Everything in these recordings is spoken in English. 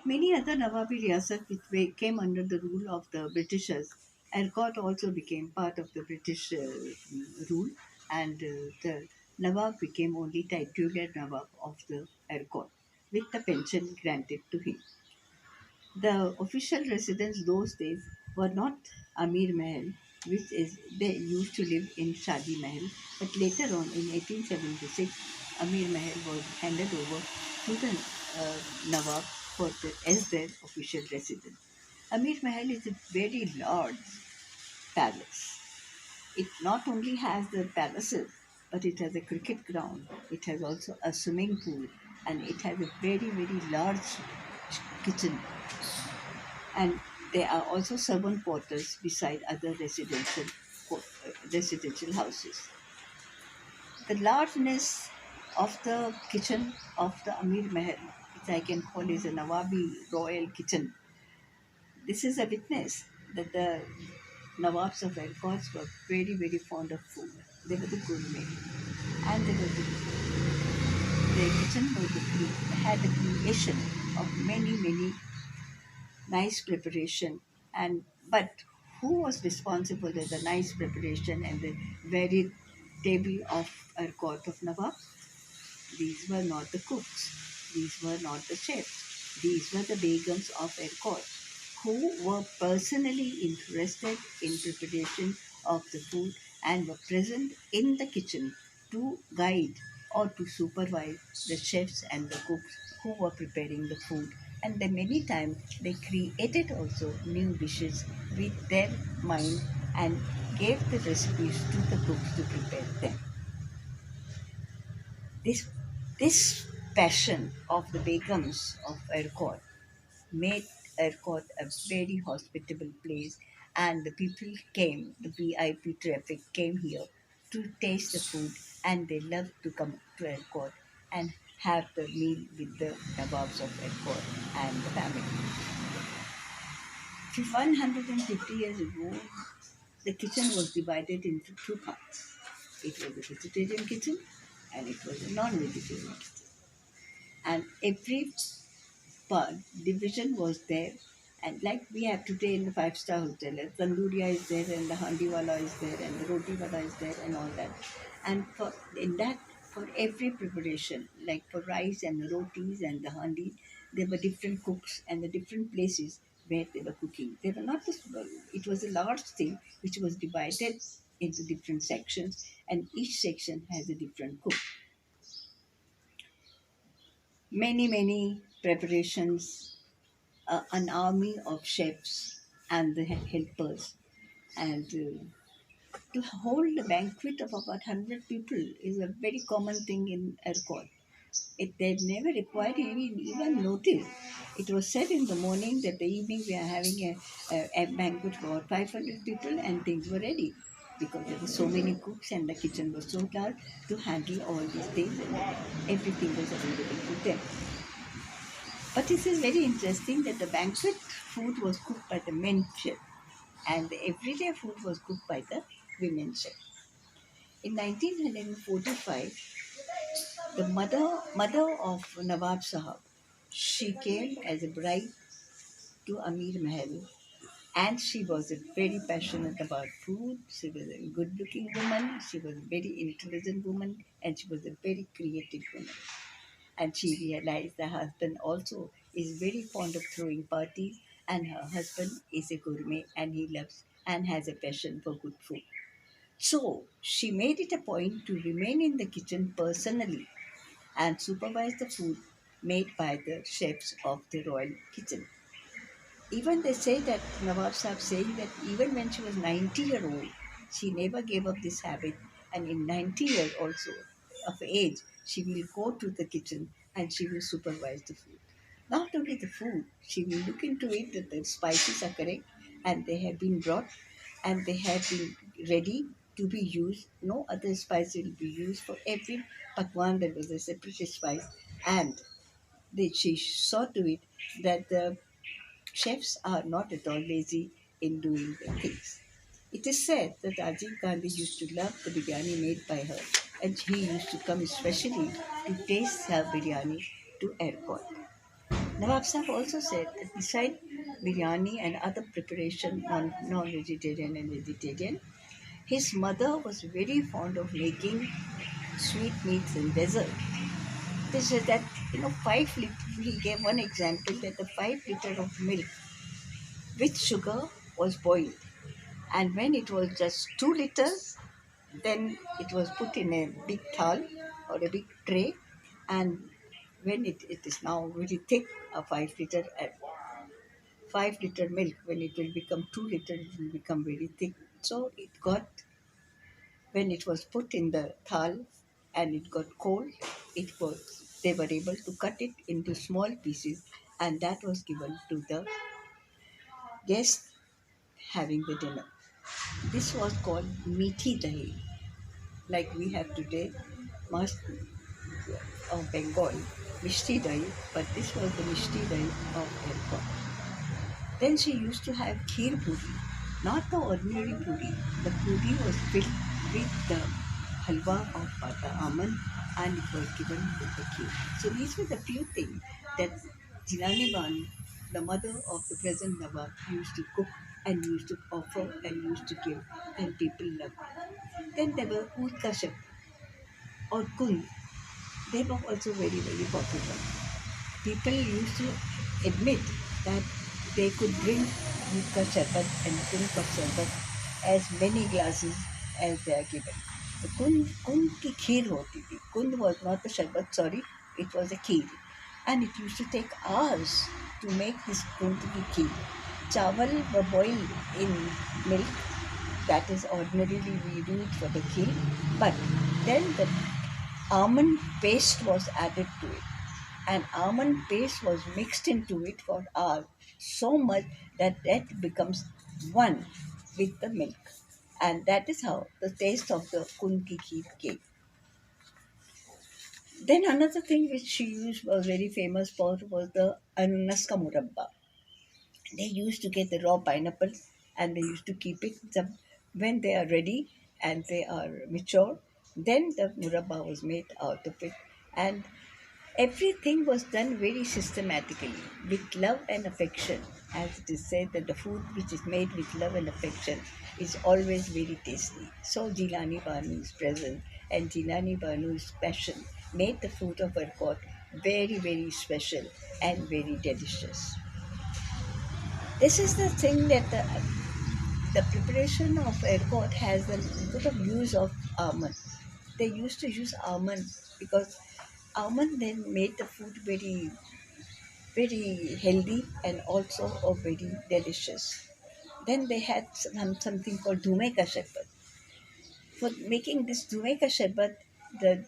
Many other Nawabi Riyasat which came under the rule of the Britishers, Arcot also became part of the British rule, and the Nawab became only titular Nawab of the Arcot, with the pension granted to him. The official residence those days were not Amir Mahal, which is they used to live in Shadi Mahal, but later on in 1876, Amir Mahal was handed over to the Nawab as their official residence. Amir Mahal is a very large palace. It not only has the palaces, but it has a cricket ground. It has also a swimming pool, and it has a very, very large kitchen, and there are also servant quarters beside other residential houses. The largeness of the kitchen of the Amir Mahal, which I can call is a Nawabi royal kitchen, this is a witness that the Nawabs of Arcot were very, very fond of food. They were the gourmet, and their kitchen had the creation of many, many nice preparation, and but who was responsible for the nice preparation and the varied table of a court of Nawab? These were not the cooks, these were not the chefs, these were the begums of a court who were personally interested in preparation of the food and were present in the kitchen to guide or to supervise the chefs and the cooks who were preparing the food. And then many times they created also new dishes with their mind and gave the recipes to the cooks to prepare them. This, this passion of the Begums of Arcot made Arcot a very hospitable place, and the people came, the VIP traffic came here to taste the food, and they loved to come to Arcot and have the meal with the Nawabs of Arcot and the family. 150 years ago, the kitchen was divided into two parts. It was a vegetarian kitchen and it was a non-vegetarian kitchen. And every part division was there, and like we have today in the five-star hotel, tandooriya is there and the handiwala is there and the roti wala is there and all that. And for in that, for every preparation, like for rice and the rotis and the handi, there were different cooks and the different places where they were cooking. They were not just, it was a large thing which was divided into different sections, and each section has a different cook. Many preparations, an army of chefs and the helpers, and to hold a banquet of about 100 people is a very common thing in Ercot. They never required even notice. It was said in the morning that the evening we are having a banquet for about 500 people, and things were ready because there were so many cooks and the kitchen was so large to handle all these things, and everything was available to them. But this is very interesting that the banquet food was cooked by the men chef and the everyday food was cooked by the women chef. In 1945, the mother of Nawab Sahab, she came as a bride to Amir Mahal, and she was very passionate about food. She was a good-looking woman. She was a very intelligent woman, and she was a very creative woman. And she realized the husband also is very fond of throwing parties, and her husband is a gourmet and he loves and has a passion for good food. So she made it a point to remain in the kitchen personally and supervise the food made by the chefs of the royal kitchen. Even they say that Nawab Sahib saying that even when she was 90-year-old, she never gave up this habit, and in 90 years also of age, she will go to the kitchen and she will supervise the food. Not only the food, she will look into it that the spices are correct and they have been brought and they have been ready to be used. No other spice will be used for every pakwan. There was a separate spice, and she saw to it that the chefs are not at all lazy in doing the things. It is said that Rajiv Gandhi used to love the biryani made by her, and he used to come especially to taste her biryani to airport. Nawab Sahib also said that beside biryani and other preparation, non-vegetarian and vegetarian, his mother was very fond of making sweetmeats and dessert. This is that, 5 liter, he gave one example that the 5 liter of milk with sugar was boiled. And when it was just 2 liters, then it was put in a big thal or a big tray. And when it is now very thick, a 5 liter, 5 liter milk, when it will become 2 liters, it will become very thick. So it got, when it was put in the thal and it got cold, they were able to cut it into small pieces, and that was given to the guests having the dinner. This was called meathi dahi, like we have today, mas of Bengal, mishti dahi, but this was the mishti dahi of Arcot. Then she used to have kheer puri, not the ordinary puri. The puri was filled with the halwa of pata almond, and it was given with the kheer. So these were the few things that Jilani Banu, the mother of the present Nawab, used to cook and used to offer and used to give, and people loved it. Then there were Utkashap or Kund. They were also very, very popular. People used to admit that they could drink दूध का शरबत and kund का शरबत as many glasses as they are given. The kund की खीर होती थी. Kund was not the शरबत, sorry, it was a kheer. And it used to take hours to make this kund की खीर. Chawal were boiled in milk, that is ordinarily we do it for the kheer, but then the almond paste was added to it, and almond paste was mixed into it for hours, so much that that becomes one with the milk, and that is how the taste of the kunki kheer came. Then another thing which she used was very famous for was the ananas ka murabba. They used to get the raw pineapples and they used to keep it. When they are ready and they are mature, then the murabba was made out of it, and everything was done very systematically with love and affection. As it is said that the food which is made with love and affection is always very tasty. So Jilani Banu's presence and Jilani Banu's passion made the food of Arcot very, very special and very delicious. This is the thing that the preparation of Arcot has a lot of use of almond. They used to use almond because almond then made the food very, very healthy and also very delicious. Then they had something called dhume ka sharbat. For making this dhume ka sharbat, the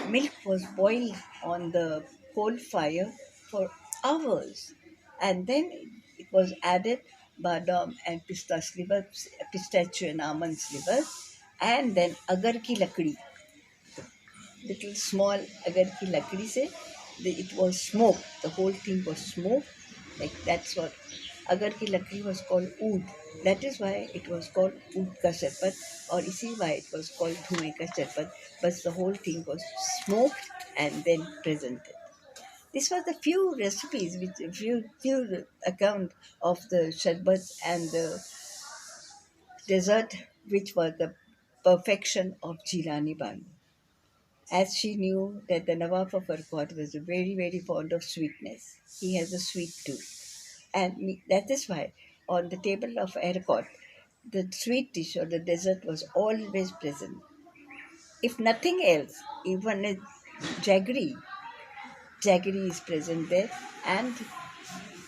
milk was boiled on the coal fire for hours, and then it was added badam and pistachio and almond sliver, and then agar ki lakdi, little small agar ki lakdi se, it was smoked. The whole thing was smoked. Like that's what agar ki lakdi was called oud. That is why it was called oud ka sharbat, or isi why it was called dhume ka sharbat. But the whole thing was smoked and then presented. This was the few recipes, which few account of the sharbat and the dessert, which was the perfection of Jilani Banu, as she knew that the Nawab of Arcot was very, very fond of sweetness. He has a sweet tooth. And that is why on the table of Arcot, the sweet dish or the dessert was always present. If nothing else, even a jaggery, jaggery is present there, and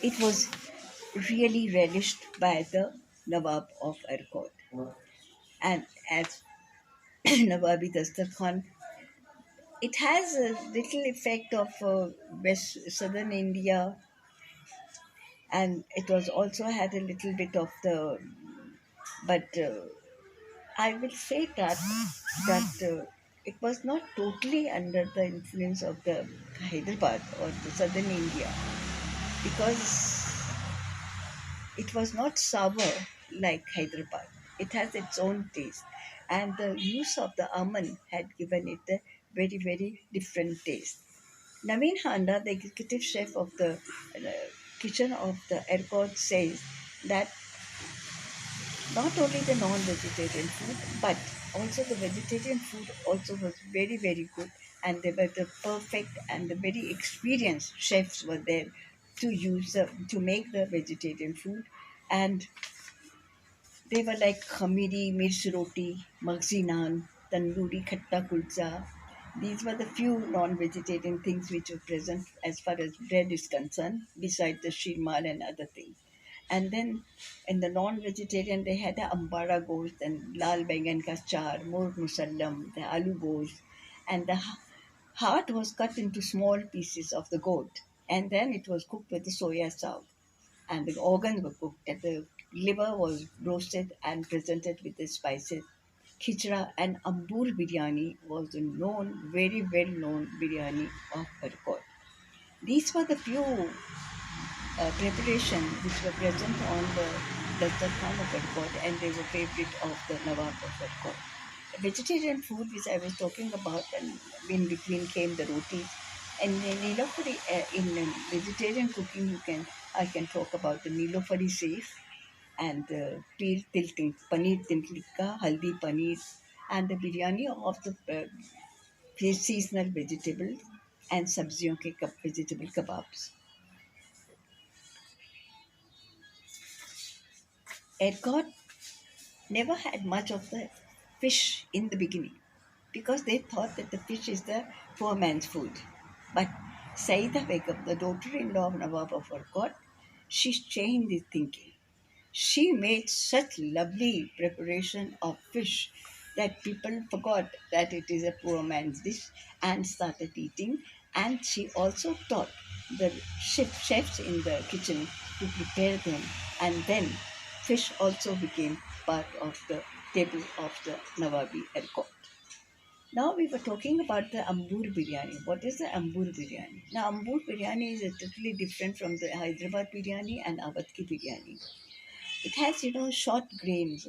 it was really relished by the Nawab of Arcot. And as Nawabi Dastarkhan, it has a little effect of west southern India, and it was also had a little bit of the. But I will say that it was not totally under the influence of the Hyderabad or the southern India, because it was not sour like Hyderabad. It has its own taste, and the use of the almond had given it a very, very different taste. Naveen Handa, the executive chef of the kitchen of the Arcot, says that not only the non-vegetarian food, but also the vegetarian food also was very, very good, and they were the perfect and the very experienced chefs were there to use to make the vegetarian food, and they were like khamiri, mirch roti, magzi naan, tandoori khatta kulcha. These were the few non-vegetarian things which were present as far as bread is concerned, besides the shirmal and other things. And then in the non-vegetarian, they had the ambara gosht and lal bangan ka char, more musallam, the aloo gosht, and the heart was cut into small pieces of the goat, and then it was cooked with the soya sauce, and the organs were cooked, and the liver was roasted and presented with the spices. Khichda and Ambur biryani was the known, very well known biryani of Arcot. These were the few preparations which were present on the Dastarkhan of Arcot, and they were favorite of the Nawab of Arcot. Vegetarian food which I was talking about, and in between came the rotis. And in Nilofari, vegetarian cooking, I can talk about the Nilofari safe and the paneer til tikka, haldi paneer, and the biryani of the seasonal vegetables and sabziyon ke vegetable kebabs. Ergot never had much of the fish in the beginning because they thought that the fish is the poor man's food. But Saida Begum, the daughter-in-law of Nawab of Arcot, she changed the thinking. She made such lovely preparation of fish that people forgot that it is a poor man's dish and started eating. And she also taught the chefs in the kitchen to prepare them. And then fish also became part of the table of the Nawabi Erko. Now we were talking about the Ambur biryani. What is the Ambur biryani? Now Ambur biryani is totally different from the Hyderabad biryani and Awadki biryani. It has, short grains,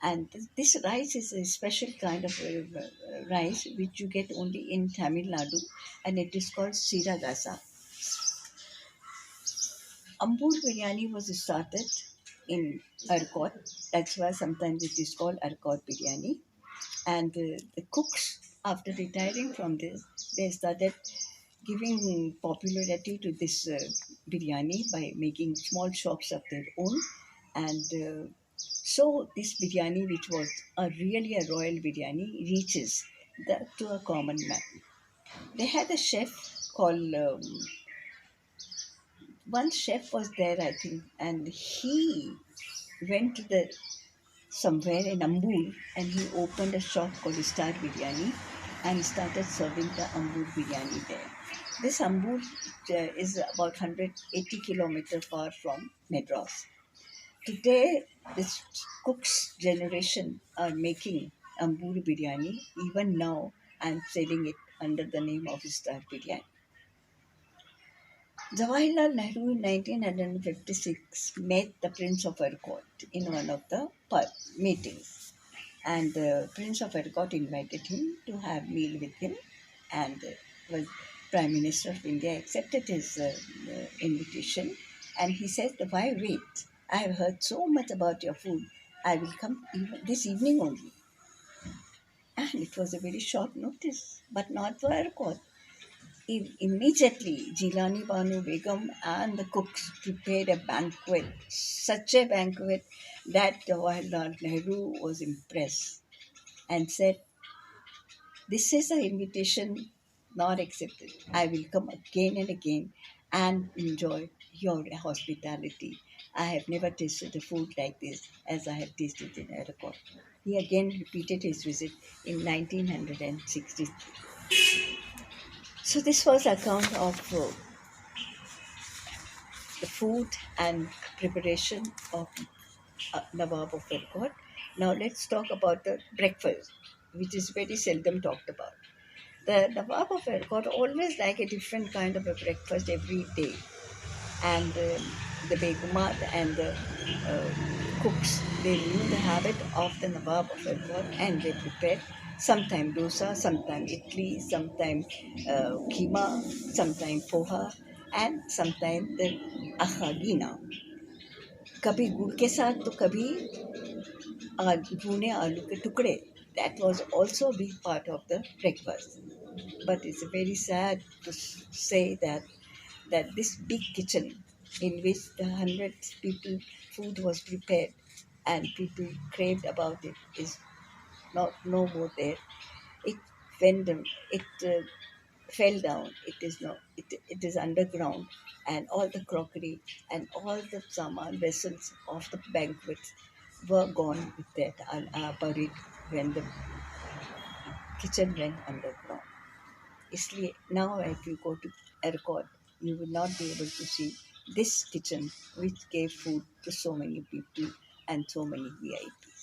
and this rice is a special kind of rice which you get only in Tamil Nadu, and it is called Siragasa. Ambur biryani was started in Arcot. That's why sometimes it is called Arcot biryani. And the cooks, after retiring from this, they started giving popularity to this biryani by making small shops of their own. And so this biryani, which was really a royal biryani, reaches to a common man. They had a chef called, one chef was there, I think, and he went to the somewhere in Ambur, and he opened a shop called Star Biryani and started serving the Ambur biryani there. This Ambur is about 180 kilometers far from Madras. Today, this cook's generation are making Ambur biryani even now and selling it under the name of Star Biryani. Jawaharlal Nehru in 1956 met the Prince of Arcot in one of the meetings, and the Prince of Arcot invited him to have meal with him, and was Prime Minister of India accepted his invitation, and he said, "Why wait? I have heard so much about your food. I will come this evening only." And it was a very short notice, but not for Arcot. Immediately, Jilani Banu Begum and the cooks prepared a banquet, such a banquet that Jawaharlal Nehru was impressed and said, "This is an invitation not accepted. I will come again and again and enjoy your hospitality. I have never tasted a food like this as I have tasted in Arcot." He again repeated his visit in 1963. So this was account of the food and preparation of Nawab of Arcot. Now let's talk about the breakfast, which is very seldom talked about. The Nawab of Arcot always like a different kind of a breakfast every day, and the Begumat and the cooks, they knew the habit of the Nawab of Arcot, and they prepared Sometime dosa, sometime idli, sometime keema, sometime poha, and sometime the akhagina. कभी गुड़ के साथ तो कभी भुने आलू के टुकड़े. That was also a big part of the breakfast. But it's very sad to say that this big kitchen in which the hundreds people food was prepared and people craved about it is not no more there. It went down, it fell down. It is not. It is underground, and all the crockery and all the saman vessels of the banquets were gone with that and are buried when the kitchen went underground. इसलिए now if you go to Arcot, you will not be able to see this kitchen which gave food to so many people and so many VIP.